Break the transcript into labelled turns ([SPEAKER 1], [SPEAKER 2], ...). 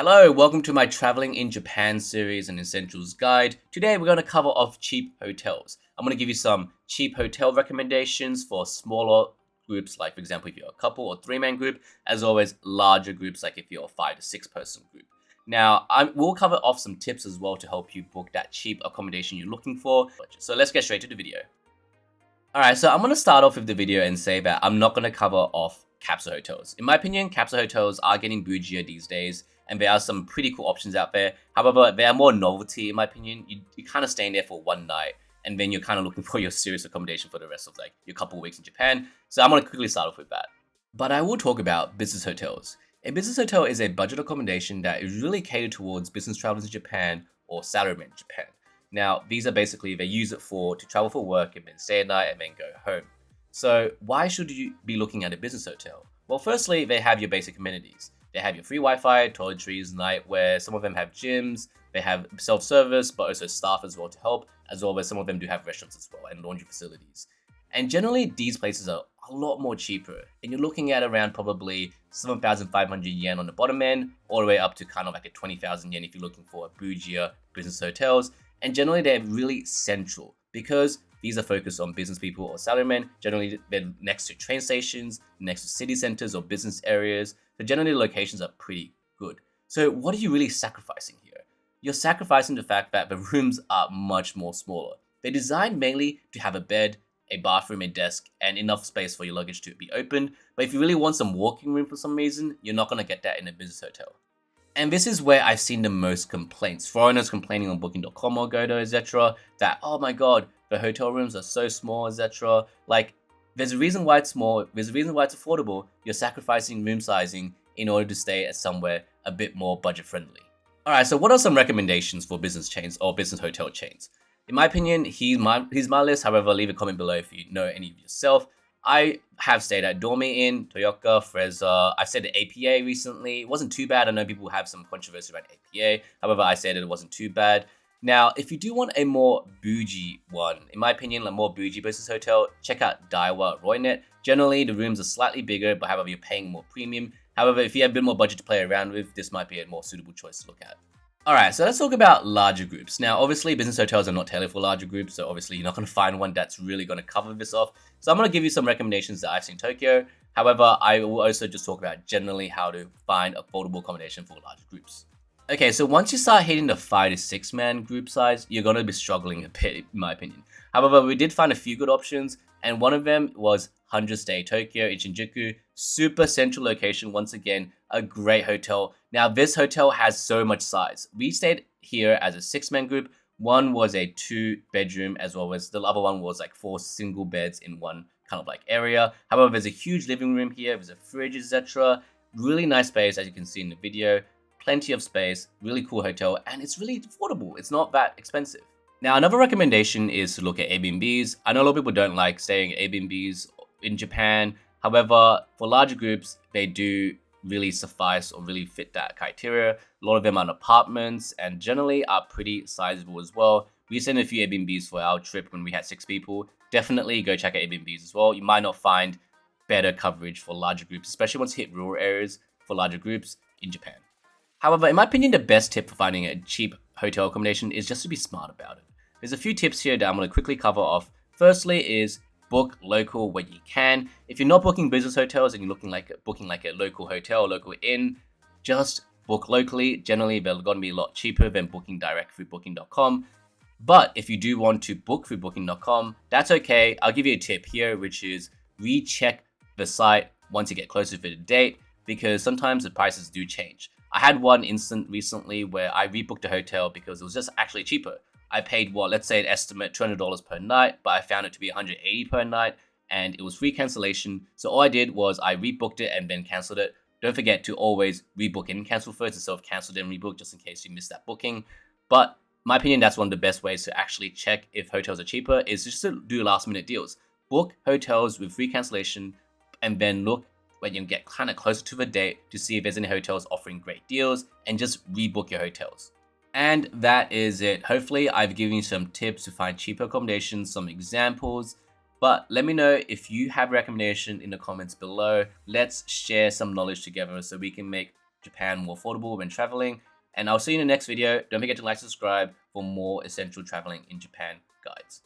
[SPEAKER 1] Hello, welcome to my Traveling in Japan series and Essentials guide. Today we're going to cover off cheap hotels. I'm going to give you some cheap hotel recommendations for smaller groups, like for example if you're a couple or three-man group, as always larger groups like if you're a 5 to 6 person group. Now, we'll cover off some tips as well to help you book that cheap accommodation you're looking for. So let's get straight to the video. Alright, so I'm going to start off with the video and say that I'm not going to cover off capsule hotels. In my opinion, capsule hotels are getting bougier these days, and there are some pretty cool options out there. However, they are more novelty in my opinion. You're kind of staying there for one night, and then you're kind of looking for your serious accommodation for the rest of like your couple of weeks in Japan. So I'm going to quickly start off with that. But I will talk about business hotels. A business hotel is a budget accommodation that is really catered towards business travelers in Japan or salarymen in Japan. Now, these are basically, they use it to travel for work and then stay at night and then go home. So why should you be looking at a business hotel? Well, firstly, they have your basic amenities. They have your free Wi-Fi, toiletries, nightwear, some of them have gyms, they have self-service, but also staff as well to help, as well as some of them do have restaurants as well and laundry facilities. And generally, these places are a lot more cheaper, and you're looking at around probably 7,500 yen on the bottom end, all the way up to kind of like a 20,000 yen if you're looking for bougier business hotels. And generally, they're really central because these are focused on business people or salarymen. Generally, they're next to train stations, next to city centers or business areas. So generally, the locations are pretty good. So what are you really sacrificing here? You're sacrificing the fact that the rooms are much more smaller. They're designed mainly to have a bed, a bathroom, a desk, and enough space for your luggage to be opened. But if you really want some walking room for some reason, you're not going to get that in a business hotel. And this is where I've seen the most complaints. Foreigners complaining on booking.com or Goto, etc. that, oh my god, the hotel rooms are so small, etc. Like, there's a reason why it's small, there's a reason why it's affordable. You're sacrificing room sizing in order to stay at somewhere a bit more budget friendly. Alright, so what are some recommendations for business chains or business hotel chains? In my opinion, here's my list. However, leave a comment below if you know any of yourself. I have stayed at Dormy Inn, Toyota, Freza. I stayed at APA recently. It wasn't too bad. I know people have some controversy around APA. However, I said it wasn't too bad. Now, if you do want a more bougie one, in my opinion, a more bougie business hotel, check out Daiwa Roynet. Generally, the rooms are slightly bigger, but however, you're paying more premium. However, if you have a bit more budget to play around with, this might be a more suitable choice to look at. Alright, so let's talk about larger groups. Now, obviously, business hotels are not tailored for larger groups, so obviously you're not going to find one that's really going to cover this off. So I'm going to give you some recommendations that I've seen in Tokyo. However, I will also just talk about generally how to find affordable accommodation for larger groups. Okay, so once you start hitting the 5 to 6 man group size, you're going to be struggling a bit, in my opinion. However, we did find a few good options, and one of them was 100 Stay Tokyo in Shinjuku. Super central location, once again, a great hotel. Now, this hotel has so much size. We stayed here as a 6-man group. One was a 2-bedroom, as well as the other one was like 4 single beds in one kind of like area. However, there's a huge living room here, there's a fridge, etc. Really nice space, as you can see in the video. Plenty of space, really cool hotel, and it's really affordable. It's not that expensive. Now, another recommendation is to look at Airbnbs. I know a lot of people don't like staying at Airbnbs in Japan. However, for larger groups, they do really suffice or really fit that criteria. A lot of them are apartments and generally are pretty sizable as well. We sent a few Airbnbs for our trip when we had 6 people. Definitely go check out Airbnbs as well. You might not find better coverage for larger groups, especially once you hit rural areas for larger groups in Japan. However, in my opinion, the best tip for finding a cheap hotel accommodation is just to be smart about it. There's a few tips here that I'm going to quickly cover off. Firstly is book local when you can. If you're not booking business hotels and you're booking like a local hotel, local inn, just book locally. Generally, they're going to be a lot cheaper than booking direct through booking.com. But if you do want to book through booking.com, that's okay. I'll give you a tip here, which is recheck the site once you get closer to the date, because sometimes the prices do change. I had one instant recently where I rebooked a hotel because it was just actually cheaper. I paid let's say an estimate $200 per night, but I found it to be $180 per night, and it was free cancellation. So all I did was I rebooked it and then cancelled it. Don't forget to always rebook and cancel first instead of cancel then rebook, just in case you missed that booking. But in my opinion, that's one of the best ways to actually check if hotels are cheaper, is just to do last minute deals. Book hotels with free cancellation and then look when you get kind of closer to the date to see if there's any hotels offering great deals, and just rebook your hotels. And that is it. Hopefully I've given you some tips to find cheaper accommodations, some examples, but let me know if you have recommendation in the comments below. Let's share some knowledge together so we can make Japan more affordable when traveling. And I'll see you in the next video. Don't forget to like, subscribe for more essential traveling in Japan guides.